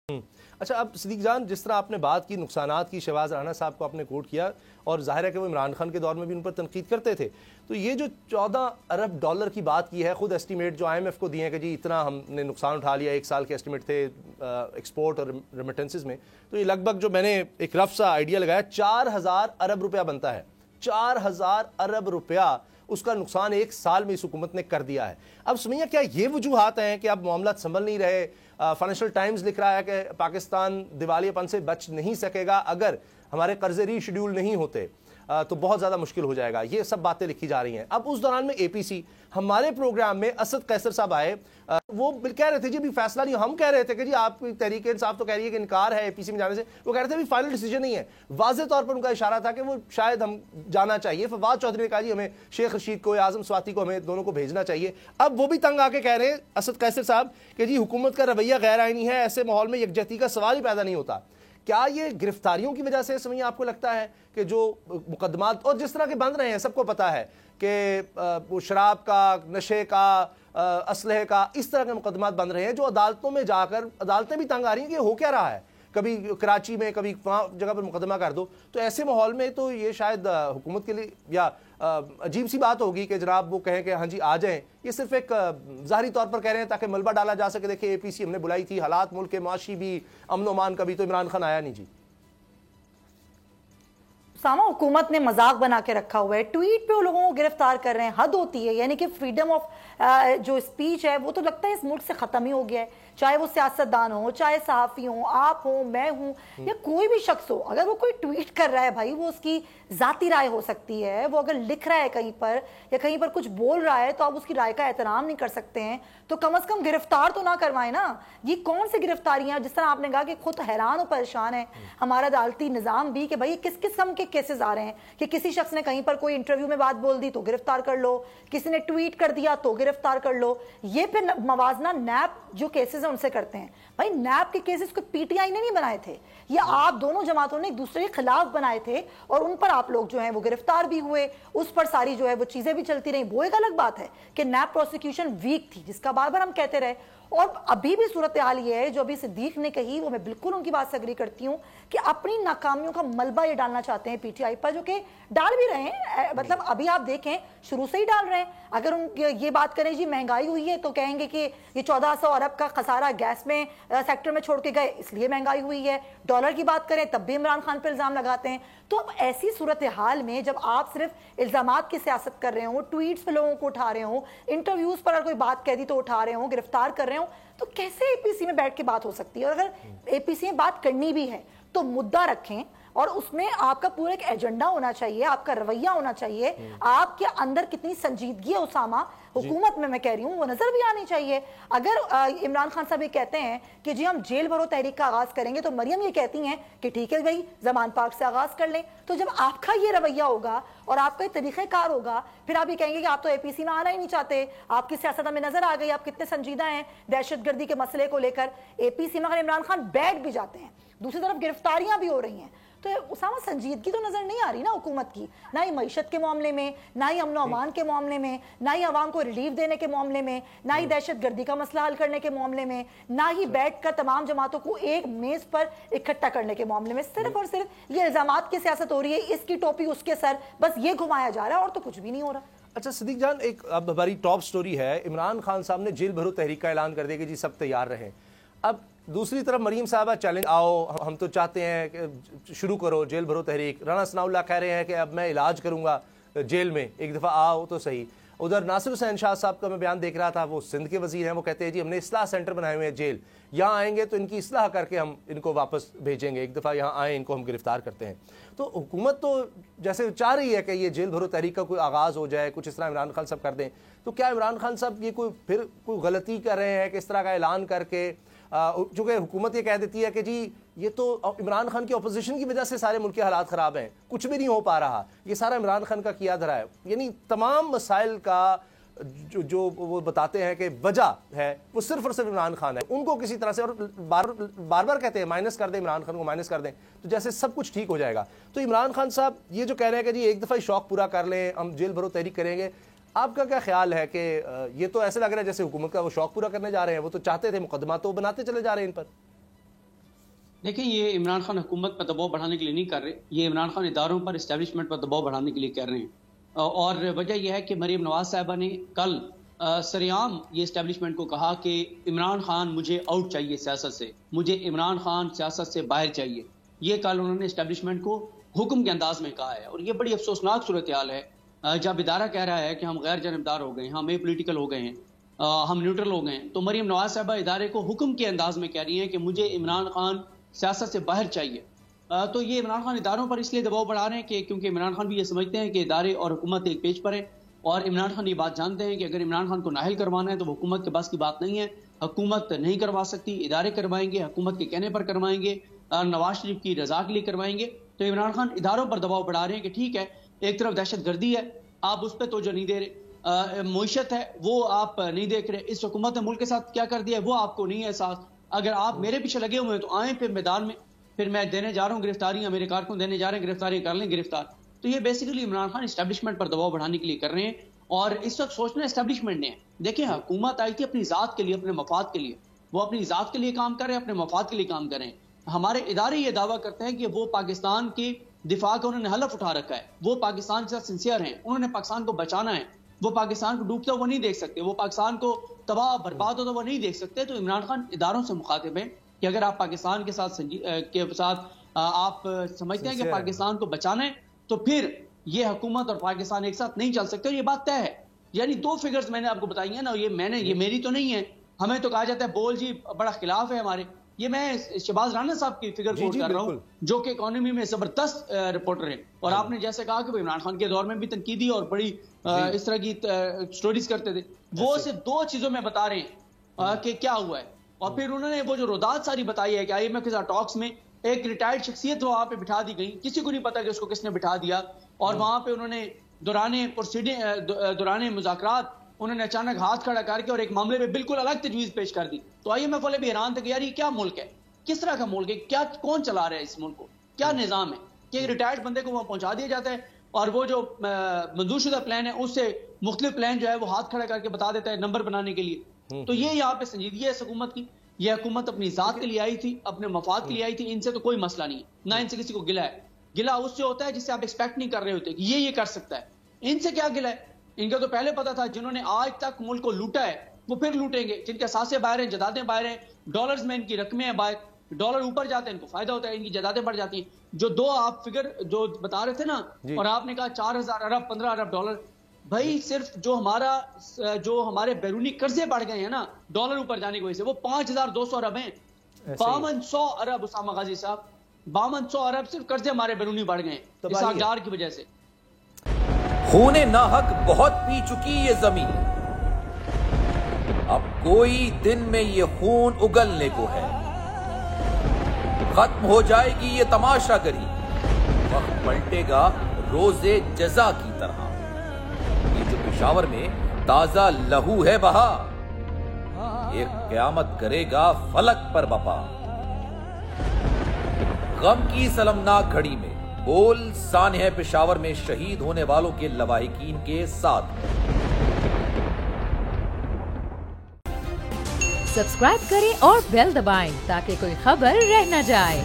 अच्छा, अब सिद्दीक जान, जिस तरह आपने बात की नुकसानात की, शहबाज राना साहब को आपने कोट किया और जाहिर है कि वो इमरान खान के दौर में भी उन पर तनकीद करते थे, तो ये जो 14 अरब डॉलर की बात की है, खुद एस्टीमेट जो IMF को दिए हैं कि जी इतना हमने नुकसान उठा लिया, एक साल के एस्टीमेट थे एक्सपोर्ट और रेमिटेंसेज में, तो ये लगभग जो मैंने एक रफ सा आइडिया लगाया 4000 अरब रुपया बनता है। 4000 अरब रुपया उसका नुकसान एक साल में इस हुकूमत ने कर दिया है। अब सुनिए, क्या ये वजूहात हैं कि अब मामला संभल नहीं रहे? फाइनेंशियल टाइम्स लिख रहा है कि पाकिस्तान दिवालियापन से बच नहीं सकेगा अगर हमारे कर्जे रीशेड्यूल नहीं होते, तो बहुत ज़्यादा मुश्किल हो जाएगा। ये सब बातें लिखी जा रही हैं। अब उस दौरान में APC हमारे प्रोग्राम में असद कैसर साहब आए, वो कह रहे थे जी अभी फैसला नहीं। हम कह रहे थे कि जी आप तहरीक इंसाफ तो कह रही है कि इनकार है APC में जाने से, वो कह रहे थे अभी फाइनल डिसीजन नहीं है। वाज़े तौर पर उनका इशारा था कि वो शायद हम जाना चाहिए। फवाद चौधरी ने कहा जी हमें शेख रशीद को, आजम स्वाति को, हमें दोनों को भेजना चाहिए। अब वो भी तंग आके कह रहे हैं असद कैसर साहब कि जी हुकूमत का रवैया गैर आईनी है, ऐसे माहौल में यकजहती का सवाल ही पैदा नहीं होता। क्या ये गिरफ्तारियों की वजह से समझिए आपको लगता है कि जो मुकदमात और जिस तरह के बंद रहे हैं, सबको पता है कि वो शराब का, नशे का, असलहे का, इस तरह के मुकदमात बन रहे हैं जो अदालतों में जाकर अदालतें भी तंग आ रही हैं कि हो क्या रहा है, कभी कराची में कभी वहाँ जगह पर मुकदमा कर दो। तो ऐसे माहौल में तो ये शायद हुकूमत के लिए या अजीब सी बात होगी कि जनाब वो कहें कि हाँ जी आ जाएं। ये सिर्फ एक ज़ाहरी तौर पर कह रहे हैं ताकि मलबा डाला जा सके। देखिए APC हमने बुलाई थी, हालात मुल्क के माशी भी, अमन अमान का भी, तो इमरान खान आया नहीं जी। सामा, हुकूमत ने मजाक बना के रखा हुआ है, ट्वीट पे वो लोगों को गिरफ्तार कर रहे हैं, हद होती है। यानी कि फ्रीडम ऑफ जो स्पीच है वो तो लगता है इस मुल्क से खत्म ही हो गया है। चाहे वो सियासतदान हो, चाहे सहाफ़ी हो, आप हो, मैं हूं, या कोई भी शख्स हो, अगर वो कोई ट्वीट कर रहा है भाई, वो उसकी जाती राय हो सकती है। वो अगर लिख रहा है कहीं पर या कहीं पर कुछ बोल रहा है तो आप उसकी राय का एहतराम नहीं कर सकते हैं, तो कम से कम गिरफ्तार तो ना करवाएं ना। ये कौन सी गिरफ्तारियां, जिस तरह आपने कहा कि खुद हैरान और परेशान है हमारा अदालती निज़ाम भी कि भाई किस किस्म के केसेस आ रहे हैं कि किसी शख्स ने कहीं पर कोई इंटरव्यू में बात बोल दी तो गिरफ्तार कर लो, किसी ने ट्वीट कर दिया तो गिरफ्तार कर लो। ये फिर मवाजना नैब जो केसेस हैं उनसे करते हैं। भाई नैब के केसेस को PTI ने नहीं बनाए थे, ये आप दोनों जमातों ने एक दूसरे के खिलाफ बनाए थे और उन पर आप लोग जो है वो गिरफ्तार भी हुए, उस पर सारी जो है वो चीजें भी चलती रही। वो एक अलग बात है कि नैब प्रोसिक्यूशन वीक थी, जिसका बार बार हम कहते रहे। और अभी भी सूरत हाल ये है जो अभी सिद्दीक ने कही, वो मैं बिल्कुल उनकी बात से अग्री करती हूँ कि अपनी नाकामियों का मलबा ये डालना चाहते हैं PTI पर, जो कि डाल भी रहे हैं। मतलब अभी आप देखें शुरू से ही डाल रहे हैं। अगर उन ये बात करें जी महंगाई हुई है तो कहेंगे कि ये 1400 अरब का खसारा गैस में सेक्टर में छोड़ के गए इसलिए महंगाई हुई है। डॉलर की बात करें तब भी इमरान खान पर इल्जाम लगाते हैं। तो अब ऐसी सूरत हाल में जब आप सिर्फ इल्जामात की सियासत कर रहे हो, ट्वीट्स पे लोगों को उठा रहे हो, इंटरव्यूज पर अगर कोई बात कह दी तो उठा रहे हो, गिरफ्तार कर रहे हो, तो कैसे APC में बैठ के बात हो सकती है? और अगर APC में बात करनी भी है तो मुद्दा रखें और उसमें आपका पूरा एक एजेंडा होना चाहिए, आपका रवैया होना चाहिए, आपके अंदर कितनी संजीदगी है उसामा हुकूमत में, मैं कह रही हूँ, वो नजर भी आनी चाहिए। अगर इमरान खान साहब ये कहते हैं कि जी हम जेल भरो तहरीक का आगाज करेंगे, तो मरियम ये कहती हैं कि ठीक है भाई जमान पाक से आगाज कर लें। तो जब आपका ये रवैया होगा और आपका ये तरीक़ेकार होगा, फिर आप ये कहेंगे कि आप तो APC में आना ही नहीं चाहते, आपकी सियासत में नजर आ गई, आप कितने संजीदा हैं दहशतगर्दी के मसले को लेकर। APC में अगर इमरान खान बैठ भी जाते हैं, दूसरी तरफ गिरफ्तारियां भी हो रही हैं, तो उसामा संजीदगी तो नजर नहीं आ रही ना हुकूमत की, ना ही मईशत के मामले में, ना ही अमन अमान के मामले में, ना ही अवाम को रिलीफ देने के मामले में, ना ही दहशतगर्दी का मसला हल करने के मामले में, ना ही बैठकर तमाम जमातों को एक मेज पर इकट्ठा करने के मामले में। सिर्फ और सिर्फ ये इल्जामात की सियासत हो रही है, इसकी टोपी उसके सर, बस ये घुमाया जा रहा है और तो कुछ भी नहीं हो रहा। अच्छा सिद्दीक जान, एक अब हमारी टॉप स्टोरी है, इमरान खान साहब ने जेल भरो तहरीक का ऐलान कर दिया कि जी सब तैयार रहें। अब दूसरी तरफ मरीम साहबा चैलेंज, आओ हम तो चाहते हैं कि शुरू करो जेल भरो तहरीक। राना सनाउल्लाह कह रहे हैं कि अब मैं इलाज करूंगा जेल में, एक दफ़ा आओ तो सही। उधर नासिर हुसैन शाह साहब का मैं बयान देख रहा था, वो सिंध के वजीर हैं, वो कहते हैं जी हमने इस्लाह सेंटर बनाए हुए हैं जेल, यहाँ आएंगे तो इनकी इस्लाह करके हम इनको वापस भेजेंगे, एक दफ़ा यहाँ आए इनको हम गिरफ्तार करते हैं। तो हुकूमत तो जैसे चाह रही है कि ये जेल भरो तहरीक का कोई आगाज़ हो जाए, कुछ इस तरह इमरान खान साहब कर दें। तो क्या इमरान खान साहब ये फिर कोई गलती कर रहे हैं कि इस तरह का ऐलान करके, चूँकि हुकूमत ये कह देती है कि जी ये तो इमरान खान की अपोजिशन की वजह से सारे मुल्क के हालात ख़राब हैं, कुछ भी नहीं हो पा रहा, ये सारा इमरान खान का किया धरा है। यानी तमाम मसाइल का जो वो बताते हैं कि वजह है वो सिर्फ और सिर्फ इमरान खान है, उनको किसी तरह से, और बार बार कहते हैं माइनस कर दें, इमरान खान को माइनस कर दें तो जैसे सब कुछ ठीक हो जाएगा। तो इमरान खान साहब ये जो कह रहे हैं कि जी एक दफ़ा शौक पूरा कर लें, हम जेल भरो तहरीक करेंगे, आपका क्या ख्याल है कि ये तो ऐसे लग रहा है जैसे हुकूमत का वो शौक पूरा करने जा रहे हैं, वो तो चाहते थे मुकदमा तो बनाते चले जा रहे हैं इन पर। देखें, ये इमरान खान हुकूमत पर दबाव बढ़ाने के लिए नहीं कर रहे, ये इमरान खान इदारों पर, इस्टेब्लिशमेंट पर दबाव बढ़ाने के लिए कर रहे हैं। और वजह यह है कि मरीम नवाज साहिबा ने कल सरेआम ये इस्टेब्लिशमेंट को कहा कि इमरान खान मुझे आउट चाहिए सियासत से, मुझे इमरान खान सियासत से बाहर चाहिए। ये कल उन्होंने इस्टेब्लिशमेंट को हुक्म के अंदाज में कहा है और ये बड़ी अफसोसनाक सूरत हाल है। जब इदारा कह रहा है कि हम गैर जानबदार हो गए, हम एपॉलिटिकल हो गए हैं, हम न्यूट्रल हो गए हैं, तो मरीम नवाज साहिबा इदारे को हुक्म के अंदाज में कह रही हैं कि मुझे इमरान खान सियासत से बाहर चाहिए। तो ये इमरान खान इदारों पर इसलिए दबाव बढ़ा रहे हैं कि क्योंकि इमरान खान भी ये समझते हैं कि इदारे और हुकूमत एक पेज पर है और इमरान खान ये बात जानते हैं कि अगर इमरान खान को नाहिल करवाना है तो हुकूमत के पास की बात नहीं है, हुकूमत नहीं करवा सकती, इदारे करवाएंगे, हुकूमत के कहने पर करवाएंगे, नवाज शरीफ की रजा के लिए करवाएंगे। तो इमरान खान इदारों पर दबाव बढ़ा रहे हैं कि ठीक है, एक तरफ दहशत गर्दी है, आप उस पर तवज्जो नहीं दे रहे, मईशत है वो आप नहीं देख रहे, इस हुकूमत ने मुल्क के साथ क्या कर दिया है वो आपको नहीं है एहसास। अगर आप मेरे पीछे लगे हुए हैं तो आए फिर मैदान में, फिर मैं देने जा रहा हूँ गिरफ्तारियां, मेरे कारकुन देने जा रहे हैं गिरफ्तारियां, कर लें गिरफ्तार। तो ये बेसिकली इमरान खान एस्टेब्लिशमेंट पर दबाव बढ़ाने के लिए कर रहे हैं और इस वक्त सोचना एस्टेब्लिशमेंट ने। देखिए, हुकूमत आई थी अपनी जात के लिए, अपने मफाद के लिए, वो अपनी जात के लिए काम कर रहे हैं, अपने मफाद के लिए काम कर रहे हैं। हमारे इदारे ये दावा करते हैं कि वो पाकिस्तान की दिफा का उन्होंने हलफ उठा रखा है, वो पाकिस्तान के साथ सिंसियर हैं, उन्होंने पाकिस्तान को बचाना है, वो पाकिस्तान को डूबता हुआ नहीं देख सकते, वो पाकिस्तान को तबाह बर्बाद होता हुआ नहीं देख सकते। तो इमरान खान इदारों से मुखातिब है कि अगर आप पाकिस्तान के साथ आप समझते हैं कि पाकिस्तान को बचाना है तो फिर ये हुकूमत और पाकिस्तान एक साथ नहीं चल सकते और ये बात तय है। यानी दो फिगर्स मैंने आपको बताई है ना, ये मेरी तो नहीं है, हमें तो कहा जाता है बोल जी बड़ा खिलाफ है हमारे, ये मैं शहबाज राना साहब की फिगर कोट कर रहा हूँ जो कि इकोनॉमी में जबरदस्त रिपोर्टर हैं। और आपने जैसे कहा कि इमरान खान के दौर में भी तनकीदी और बड़ी इस तरह की स्टोरीज करते थे, वो सिर्फ दो चीजों में बता रहे हैं कि क्या हुआ है। और फिर उन्होंने वो जो रोदात सारी बताई है कि IMF के साथ टॉक्स में एक रिटायर्ड शख्सियत वहां पे बिठा दी गई, किसी को नहीं पता कि उसको किसने बिठा दिया, और वहां पे उन्होंने दौराने मुज़ाकरात उन्होंने अचानक हाथ खड़ा करके और एक मामले में बिल्कुल अलग तजवीज पेश कर दी। तो IMF वाले भी हैरान थे कि यार ये क्या मुल्क है, किस तरह का मुल्क है, क्या कौन चला रहा है इस मुल्क को, क्या निजाम है कि एक रिटायर्ड बंदे को वहां पहुंचा दिया जाता है और वो जो मंजूरशुदा प्लान है उससे मुख्तलिफ प्लान जो है वो हाथ खड़ा करके बता देता है नंबर बनाने के लिए। तो ये यहाँ पे संजीदगी है इस हुकूमत की। यह हुकूमत अपनी जात के लिए आई थी, अपने मफाद के लिए आई थी, इनसे तो कोई मसला नहीं है, ना इनसे किसी को गिला है। गिला उससे होता है जिससे आप एक्सपेक्ट नहीं कर रहे होते कि ये कर सकता है। इनसे क्या गिला है, इनका तो पहले पता था, जिन्होंने आज तक मुल्क को लूटा है वो फिर लूटेंगे, जिनके असासे बाहर हैं, जदादें बाहर हैं, डॉलर्स में इनकी रकमें हैं बाहर, डॉलर ऊपर जाते हैं इनको फायदा होता है, इनकी जदादें बढ़ जाती हैं। जो दो आप फिगर जो बता रहे थे ना, और आपने कहा 4,000 अरब 15 अरब डॉलर, भाई सिर्फ जो हमारे बैरूनी कर्जे बढ़ गए हैं ना डॉलर ऊपर जाने की वजह से, वो 5,200 अरब हैं। 5200 अरब उसामा गाजी साहब, 5200 अरब सिर्फ कर्जे हमारे बैरूनी बढ़ गए हैं इस आगजार की वजह से। खूने नाहक बहुत पी चुकी ये जमीन, अब कोई दिन में ये खून उगलने को है, खत्म हो जाएगी ये तमाशागरी, वक्त पलटेगा रोजे जजा की तरह। ये जो पेशावर में ताजा लहू है बहा, एक क़यामत करेगा फलक पर बपा। गम की सलमनाक घड़ी में बोल सानह पेशावर में शहीद होने वालों के लवाहिकीन के साथ। सब्सक्राइब करें और बेल दबाएं ताकि कोई खबर रह न जाए।